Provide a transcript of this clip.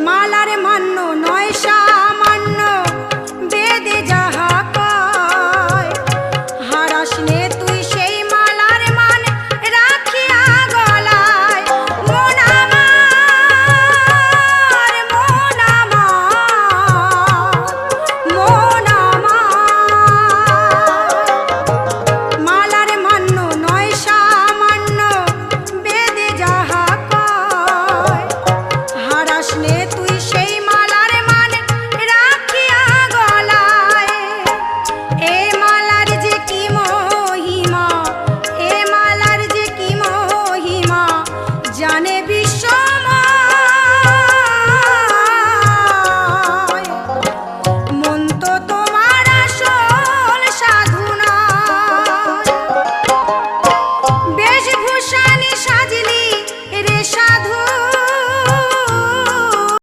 মালার মান্য নয় সামান্য, বেদে যাহা কয়। হারাস নে তুই সেই মালার মান রাখিয়া গলায়। মন আমার, মন আমার, মন আমার। মালার মান্য নয় সামান্য, বেদে যাহা কয়। হারাস নে তুই সেই